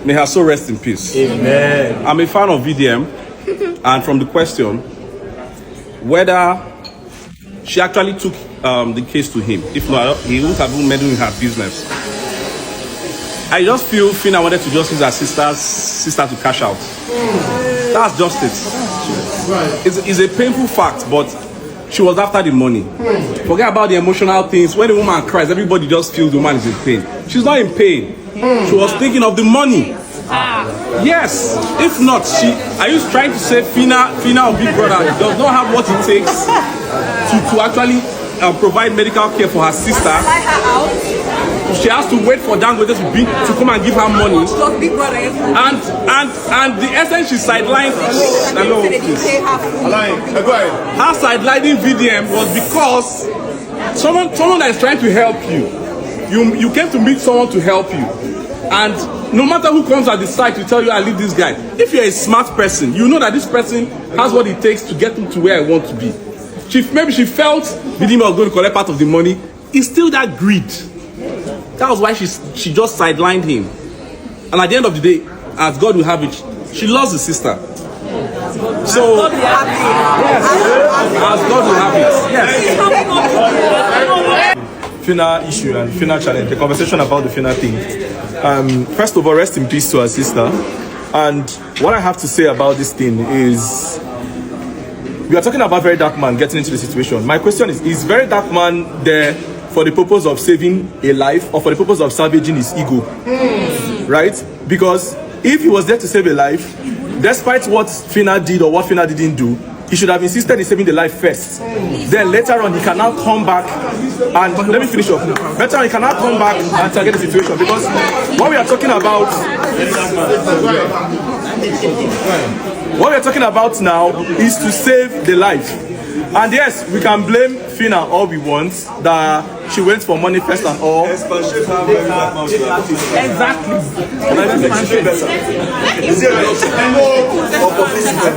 May her soul rest in peace. Amen. I'm a fan of VDM, and from the question, whether she actually took the case to him. If not, he wouldn't have been meddling in her business. I just feel Phyna wanted to just use her sister to cash out. That's just it. It's a painful fact, but she was after the money. Forget about the emotional things. When a woman cries, everybody just feels the woman is in pain. She's not in pain. She was thinking of the money. Yes. If not, are you trying to say Phyna or Big Brother does not have what it takes to actually provide medical care for her sister? She has to wait for Dangote to come and give her money. And the essence she sidelined. Her sidelining VDM was because someone that is trying to help you. You came to meet someone to help you. And no matter who comes at the site to tell you I leave this guy, if you're a smart person, you know that this person has what it takes to get him to where I want to be. Maybe she felt VDM was going to collect part of the money. It's still that greed. That was why she just sidelined him. And at the end of the day, as God will have it, she lost the sister. So, yes, as God will have it, yes. Phyna issue and Phyna challenge, the conversation about the Phyna thing. First of all, rest in peace to her sister. And what I have to say about this thing is, we are talking about Very Dark Man getting into the situation. My question is Very Dark Man there for the purpose of saving a life or for the purpose of salvaging his ego? Right? Because if he was there to save a life, despite what Phyna did or what Phyna didn't do, he should have insisted in saving the life first. Then later on, he can now come back and let me finish up. Later on, he can now come back and target the situation. Because what we are talking about now is to save the life. And yes, we can blame Phyna all we want that she went for money first and all. Exactly.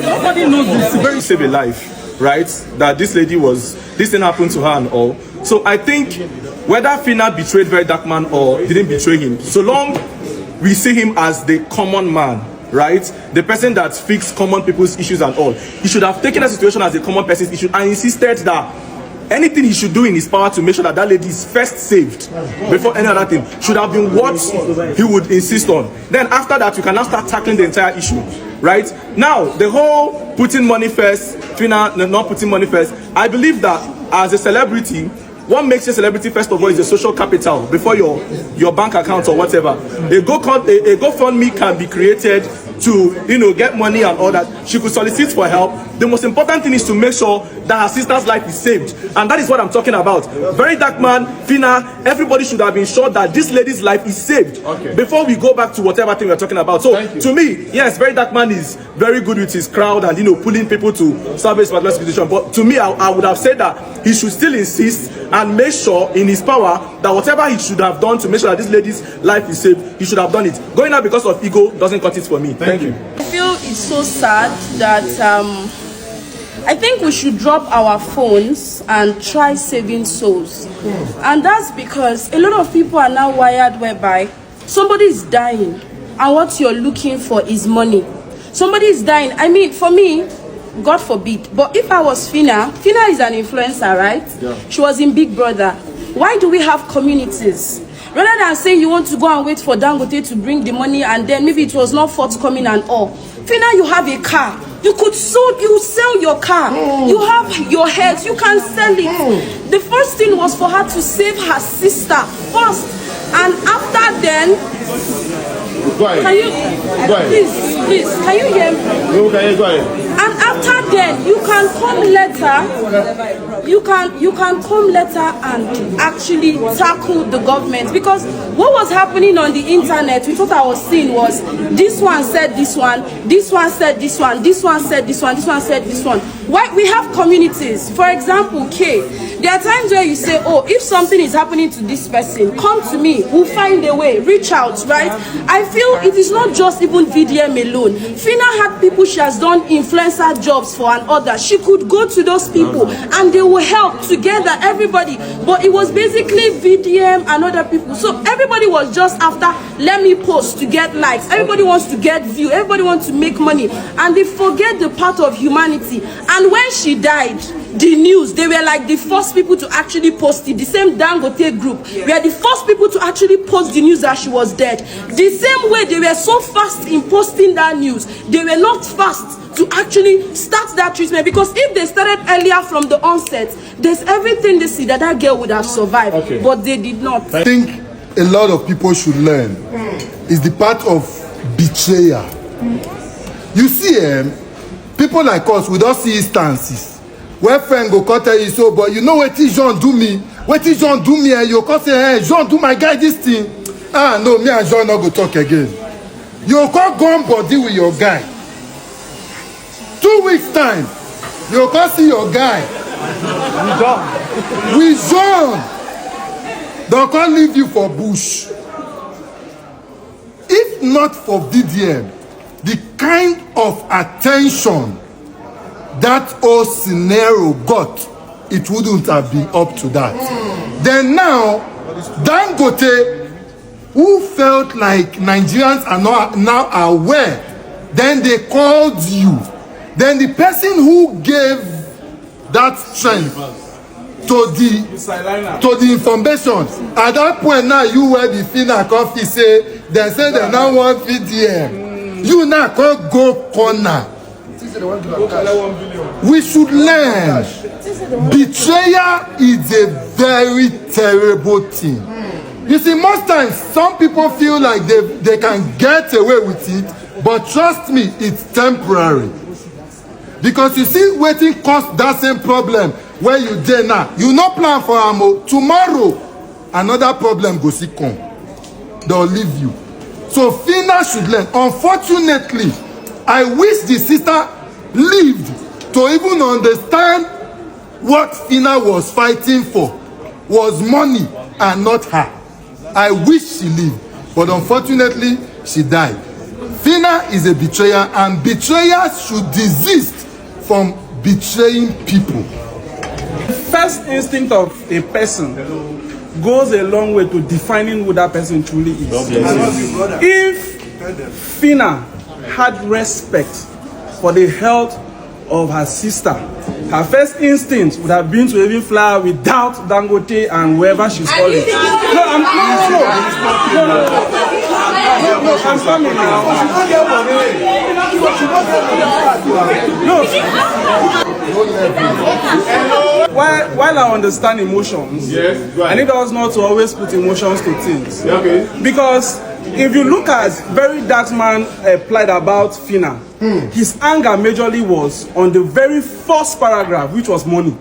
Nobody knows this. Very save a life, right? That this thing happened to her and all. So I think whether Phyna betrayed Very Dark Man or didn't betray him, so long we see him as the common man, right? The person that fixes common people's issues and all. He should have taken the situation as a common person's issue and insisted that anything he should do in his power to make sure that that lady is first saved before any other thing should have been what he would insist on. Then after that, you can now start tackling the entire issue, right? Now, the whole putting money first, Phyna not putting money first, I believe that as a celebrity, what makes you a celebrity first of all is the social capital before your bank account or whatever. A GoFundMe can be created to get money and all that. She could solicit for help. The most important thing is to make sure that her sister's life is saved, and that is what I'm talking about. Very Dark Man, Phyna, everybody should have been sure that this lady's life is saved before we go back to whatever thing we're talking about. So to me, yes, Very Dark Man is very good with his crowd and pulling people to salvage particular situation. But to me, I would have said that he should still insist and make sure in his power that whatever he should have done to make sure that this lady's life is saved, he should have done it. Going out because of ego doesn't cut it for me. Thank you. I feel it's so sad that I think we should drop our phones and try saving souls. And that's because a lot of people are now wired whereby somebody is dying and what you're looking for is money. Somebody is dying. I mean, for me, God forbid, but if I was Phyna is an influencer, right? Yeah. She was in Big Brother. Why do we have communities? Rather than saying you want to go and wait for Dangote to bring the money and then maybe it was not forthcoming and all. Phyna, you have a car. You sell your car. You have your health. You can sell it. The first thing was for her to save her sister first. And after then, can you please, can you hear me? Okay, go ahead. And after then, you can come later. You can come later and actually tackle the government, because what was happening on the internet, we thought I was seeing was this one said this one, this one said this one, this one said this one, this one said this one. Why we have communities. For example, there are times where you say, oh, if something is happening to this person, come to me, we'll find a way, reach out, right? I feel it is not just even VDM alone. Phyna had people she has done influencer jobs for and others. She could go to those people and they will help together, everybody. But it was basically VDM and other people. So everybody was just after, let me post to get likes. Everybody wants to get view. Everybody wants to make money. And they forget the part of humanity. And when she died, the news, they were like the first people to actually post it. The same Dangote group were the first people to actually post the news that she was dead. The same way they were so fast in posting that news, they were not fast to actually start that treatment, because if they started earlier from the onset, there's everything they see that that girl would have survived, but they did not. I think a lot of people should learn is the part of betrayal. You see, people like us, we don't see instances where friend go come tell you, so, but you know what Jean do me? What Jean do me? And you come say, hey, Jean do my guy this thing. Ah, no, me and Jean not go talk again. You come go on body with your guy. 2 weeks time, you come see your guy. With Jean. Don't come leave you for bush. If not for VDM, the kind of attention that whole scenario got, it wouldn't have been up to that. Then now, Dangote, who felt like Nigerians are not now aware, then they called you. Then the person who gave that strength to the information, at that point now you were the Phyna coffee say, they say they now want VDM. You now can't go corner. We should learn. Betrayal is a very terrible thing. You see, most times some people feel like they can get away with it, but trust me, it's temporary. Because you see, waiting cause that same problem where you dey now. You no plan for ammo. Tomorrow, another problem go see come. They'll leave you. So Phyna should learn. Unfortunately, I wish the sister lived to even understand what Phyna was fighting for was money and not her. I wish she lived, but unfortunately, she died. Phyna is a betrayer, and betrayers should desist from betraying people. The first instinct of a person goes a long way to defining who that person truly is. If Phyna had respect for the health of her sister, her first instinct would have been to even fly without Dangote and whoever she's calling. I'm coming While I understand emotions, I need us not to always put emotions to things. Because if you look at very dark man plied about Phyna, his anger majorly was on the very first paragraph, which was money.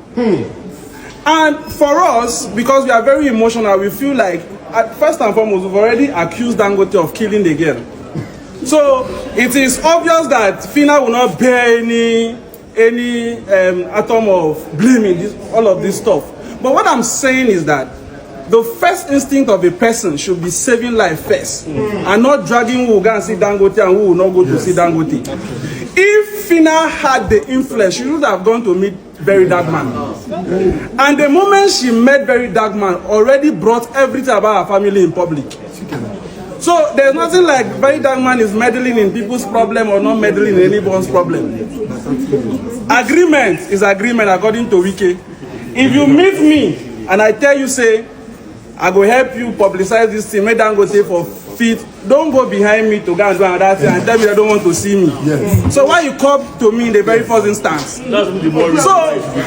And for us, because we are very emotional, we feel like, first and foremost, we've already accused Dangote of killing the girl. So it is obvious that Phyna will not bear any atom of blaming all of this stuff. But what I'm saying is that the first instinct of a person should be saving life first, and not dragging who will go and see Dangote and who will not go to see Dangote. If Phyna had the influence, she would have gone to meet Very Dark Man. And the moment she met Very Dark Man, already brought everything about her family in public. So there's nothing like Very Dark Man is meddling in people's problem or not meddling in anyone's problem. Agreement is agreement according to Wike. If you meet me and I tell you, say, I go help you publicize this thing, make Dangote for fit, don't go behind me to go and do another thing and tell me they don't want to see me. Yes. So why you come to me in the very first instance? So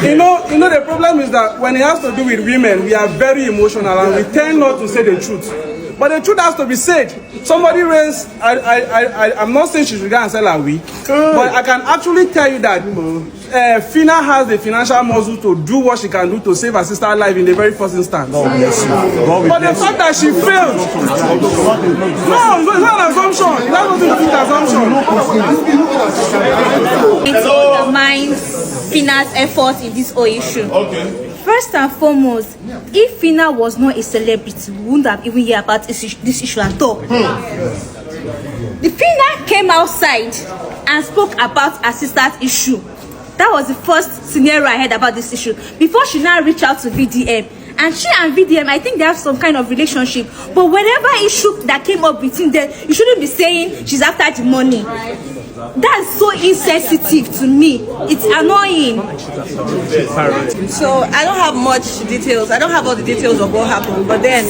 you know the problem is that when it has to do with women, we are very emotional and we tend not to say the truth. But the truth has to be said. Somebody raised, I'm not saying she should go and sell her wig, but I can actually tell you that Phyna has the financial muscle to do what she can do to save her sister's life in the very first instance. But the fact that she failed, no, it's not an assumption. It has nothing to do with assumption. It's the minds Phyna's effort in this whole issue. Okay. First and foremost, if Phyna was not a celebrity, we wouldn't have even heard about this issue at all. The Phyna came outside and spoke about her sister's issue. That was the first scenario I heard about this issue. Before she now reached out to VDM. And she and VDM, I think they have some kind of relationship. But whatever issue that came up between them, you shouldn't be saying she's after the money. That's so insensitive to me. It's annoying. So I don't have much details. I don't have all the details of what happened. But then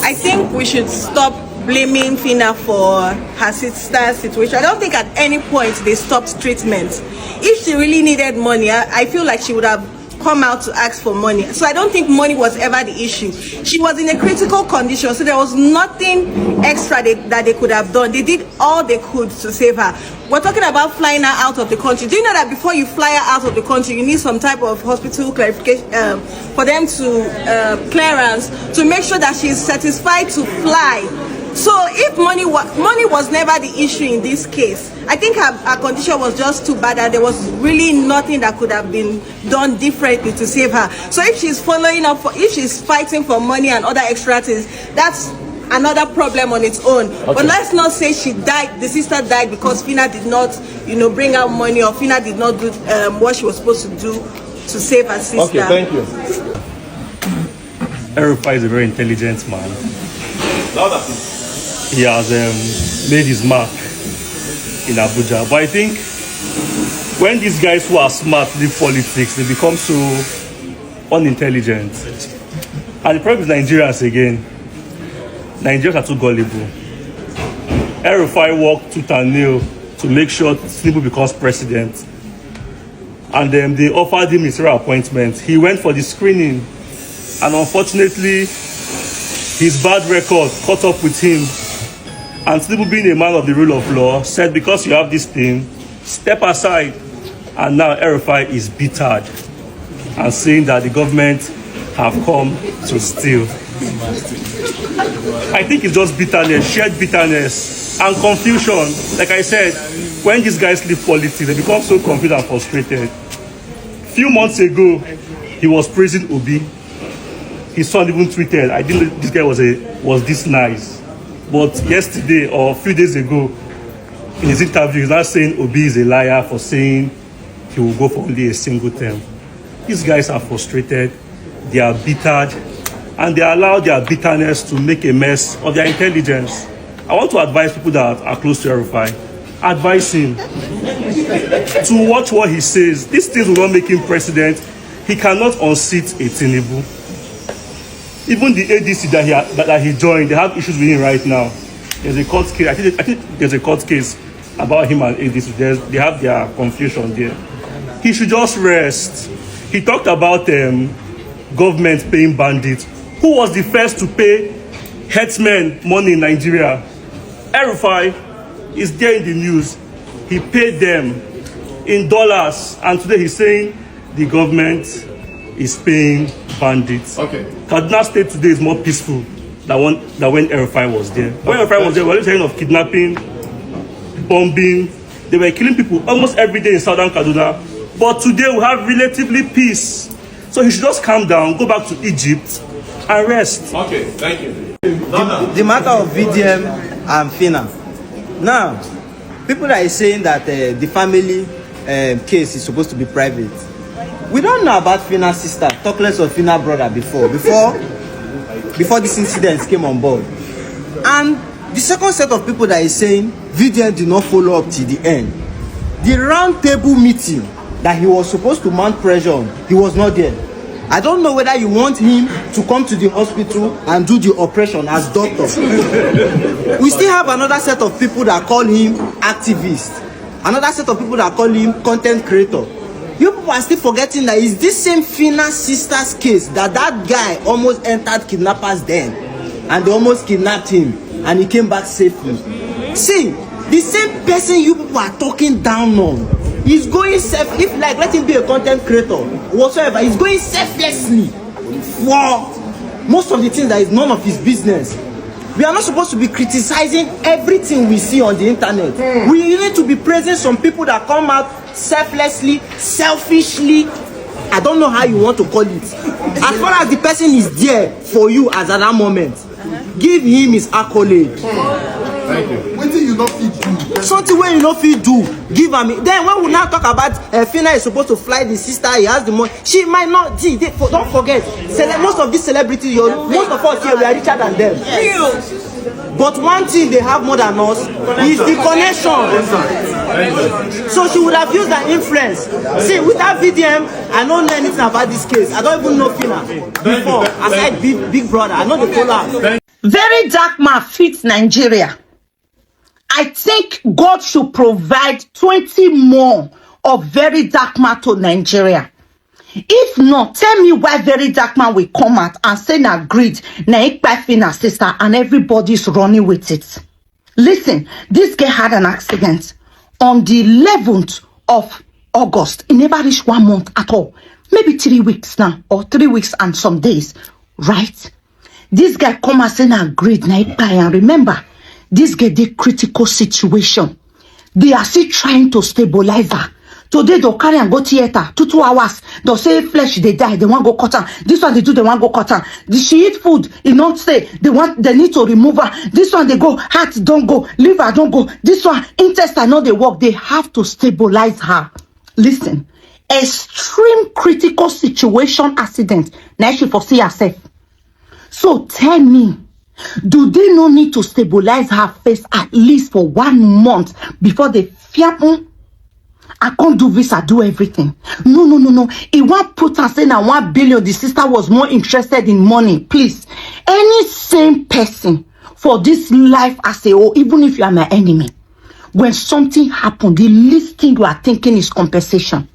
I think we should stop blaming Phyna for her sister's situation. I don't think at any point they stopped treatment. If she really needed money, I feel like she would have come out to ask for money. So I don't think money was ever the issue. She was in a critical condition, so there was nothing extra that they could have done. They did all they could to save her. We're talking about flying her out of the country. Do you know that before you fly her out of the country, you need some type of hospital clarification for them to clearance to make sure that she is satisfied to fly. So if money was never the issue in this case, I think her condition was just too bad and there was really nothing that could have been done differently to save her. So if she's following up, if she's fighting for money and other extra things, that's another problem on its own. Okay. But let's not say she died, the sister died because Phyna did not, bring out money, or Phyna did not do what she was supposed to do to save her sister. Okay, thank you. Erufai is a very intelligent man. Louder, please. He has made his mark in Abuja. But I think when these guys who are smart leave politics, they become so unintelligent. And the problem is Nigerians again. Nigerians are too gullible. Erufai worked tooth and nail to make sure Tinubu becomes president. And then they offered him his appointment. He went for the screening. And unfortunately, his bad record caught up with him. And Tinubu, being a man of the rule of law, said, because you have this thing, step aside. And now Erufai is bittered and saying that the government have come to steal. I think it's just bitterness, shared bitterness and confusion. Like I said, when these guys leave politics, they become so confused and frustrated. A few months ago, he was praising Obi. His son even tweeted, I didn't know this guy was this nice. But yesterday or a few days ago, in his interview, he's not saying Obi is a liar for saying he will go for only a single term. These guys are frustrated, they are bittered, and they allow their bitterness to make a mess of their intelligence. I want to advise people that are close to Erufai, advise him to watch what he says. These things will not make him president. He cannot unseat a Tinubu. Even the ADC that he joined, they have issues with him right now. There's a court case. I think there's a court case about him and ADC. They have their confusion there. He should just rest. He talked about government paying bandits. Who was the first to pay herdsmen money in Nigeria? Erufai is there in the news. He paid them in dollars, and today he's saying the government is paying bandits. Okay. Kaduna State today is more peaceful than when Erufai was there. When Erufai was there, we were hearing of kidnapping, bombing. They were killing people almost every day in southern Kaduna. But today we have relatively peace. So he should just calm down, go back to Egypt, and rest. Okay, thank you. The matter of VDM and Phyna. Now, people are saying that the family case is supposed to be private. We don't know about Phyna's sister, talk less of Phyna's brother before this incident came on board. And the second set of people that is saying VDM did not follow up till the end. The round table meeting that he was supposed to mount pressure on, he was not there. I don't know whether you want him to come to the hospital and do the operation as doctor. We still have another set of people that call him activist. Another set of people that call him content creator. You people are still forgetting that it's this same Phyna sister's case that guy almost entered kidnappers den and they almost kidnapped him and he came back safely. See, the same person you people are talking down on, he's going if like let him be a content creator whatsoever, he's going selflessly for most of the things that is none of his business. We are not supposed to be criticizing everything we see on the internet. We need to be praising some people that come out selflessly, selfishly. I don't know how you want to call it. As far as the person is there for you as at that moment, give him his accolade. Thank you. What do you not fit do? Something where you not fit do, give him. Then when we now talk about Phyna is supposed to fly the sister, he has the money. She might not. Don't forget, most of these celebrities, most of us here, we are richer than them. But one thing they have more than us is the connection. So she would have used her influence. See, with that VDM, I don't know anything about this case. I don't even know Phyna before. Aside big brother, I know the collab. Very dark man fits Nigeria. I think God should provide 20 more of very dark man to Nigeria. If not, tell me why very dark man will come out and say na greed, na Phyna sister, and everybody's running with it. Listen, this guy had an accident on the 11th of August. It never reached 1 month at all. Maybe 3 weeks now, or 3 weeks and some days, right? This guy come and say na greed, na and remember, this guy did critical situation. They are still trying to stabilize her. Today they'll carry and go theater 2 hours. They'll say flesh they die, they want go cut her. This one they do, they want go cut her. She eat food, it not stay. They need to remove her. This one they go, heart don't go, liver don't go. This one intestine not they work. They have to stabilize her. Listen, extreme critical situation accident. Now she foresee herself. So tell me, do they no need to stabilize her face at least for 1 month before they fear? I can't do visa, do everything. No. He won't put and say now 1 billion. The sister was more interested in money. Please, any same person for this life as a whole, even if you are my enemy, when something happened, the least thing you are thinking is compensation.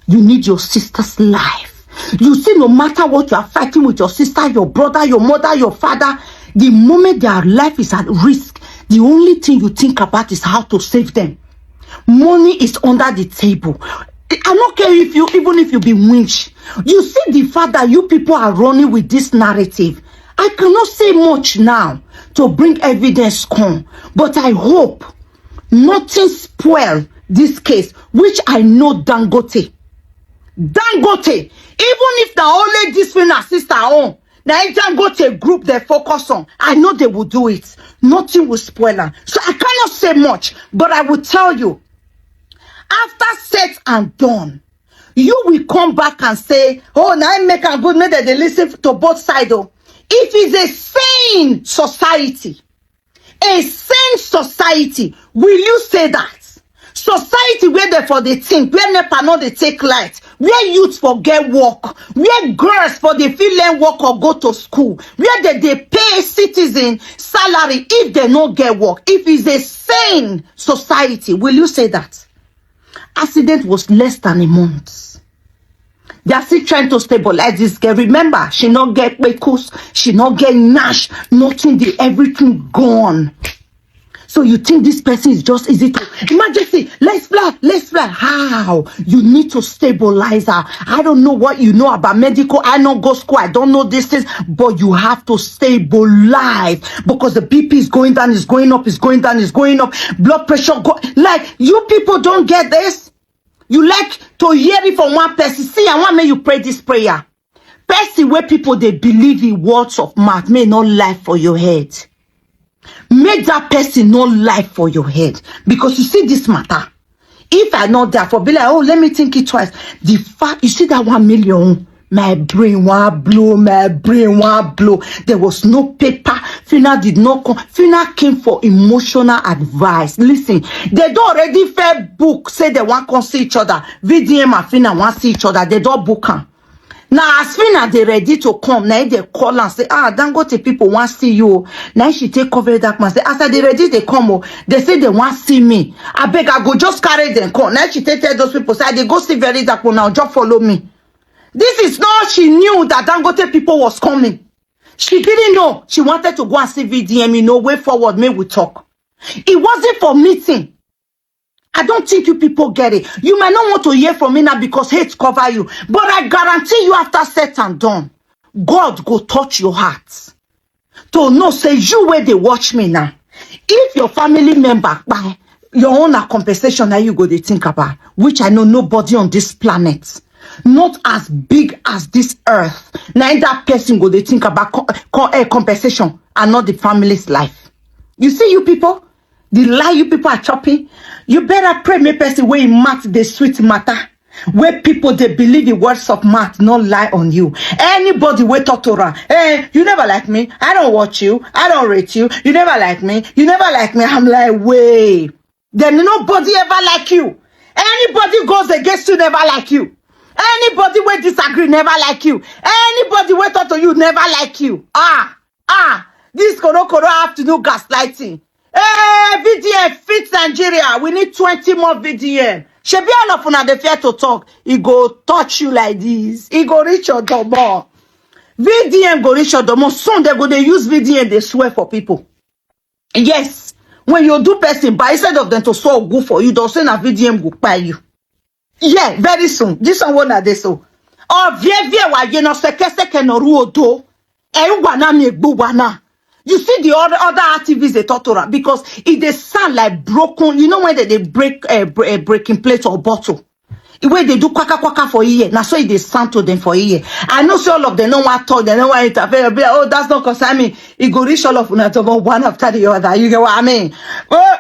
You need your sister's life. You see, no matter what you are fighting with your sister, your brother, your mother, your father, the moment their life is at risk, the only thing you think about is how to save them. Money is under the table. I don't care if you, even if you be winch. You see the fact that you people are running with this narrative. I cannot say much now to bring evidence come, but I hope nothing spoil this case, which I know Dangote, even if the only this Phyna sister own, the Dangote group they focus on, I know they will do it. Nothing will spoil her. So I cannot say much, but I will tell you, after set and done, you will come back and say, oh, now I make a good, maybe they listen to both sides. If it's a sane society, will you say that? Society where they for the think, where NEPA not they take light, where youth forget work, where girls for the feel learn work or go to school, where they pay citizen salary if they not get work. If it's a sane society, will you say that? Accident was less than a month. They are still trying to stabilize this girl. Remember, she not get Bekos, she not get Nash, nothing, everything gone. So you think this person is just easy to emergency? Let's fly. How? You need to stabilize her. I don't know what you know about medical. I don't go school. I don't know these things, but you have to stabilize because the BP is going down, is going up, is going down, is going up. Blood pressure like you people don't get this. You like to hear it from one person. See, I want me you pray this prayer. Person where people they believe in words of mouth may not lie for your head. Make that person not lie for your head. Because you see this matter. If I not there for be like, oh, let me think it twice. The fact, you see that 1 million, my brain won't blow. There was no paper. Phyna did not come. Phyna came for emotional advice. Listen, they don't already fair book, say they want to see each other. VDM and Phyna want to see each other. They don't book them. Now, as Phyna they ready to come, now they call and say, Dangote people want to see you. Now she take cover that man. Say, after they ready, they come. They say they want to see me. I beg, I go just carry them. Come. Now she tell those people, say, they go see very dark one now, just follow me. This is not, she knew that Dangote people was coming. She didn't know. She wanted to go and see VDM, way forward, may we talk. It wasn't for meeting. I don't think you people get it. You might not want to hear from me now because hate cover you. But I guarantee you after set and done, God go touch your heart to know say you where they watch me now. If your family member buy your own compensation, now you go they think about, which I know nobody on this planet, not as big as this earth, now that person go they think about compensation and not the family's life. You see, you people, the lie you people are chopping, you better pray me person where math the sweet matter, where people they believe the words of math not lie on you. Anybody wait talk to her, hey, you never like me, I don't watch you, I don't rate you, you never like me, you never like me. I'm like, wait, then nobody ever like you. Anybody goes against you never like you. Anybody will disagree never like you. Anybody will talk to you never like you. This koro have to do gaslighting. Hey, VDM fix Nigeria. We need 20 more VDM. Shebi all of una dey fear to talk. He go touch you like this. He go reach your door more. VDM go reach your door more. Soon they go they use VDM. They swear for people. Yes, when you do person, but instead of them to swear good for you, they'll say na VDM go buy you. Yeah, very soon. This one won't have this so. Oh, vie wa ye no seke no ruodo. Wana mi wana. You see the other activists they talk to her because if they sound like broken, you know when they break a breaking plate or bottle. The way they do kwaka for a year, now so they sound to them for a year. I know so all of them don't want to talk, they don't want to interfere. Oh, that's not concern me. It go reach all of them one after the other. You get what I mean? Oh,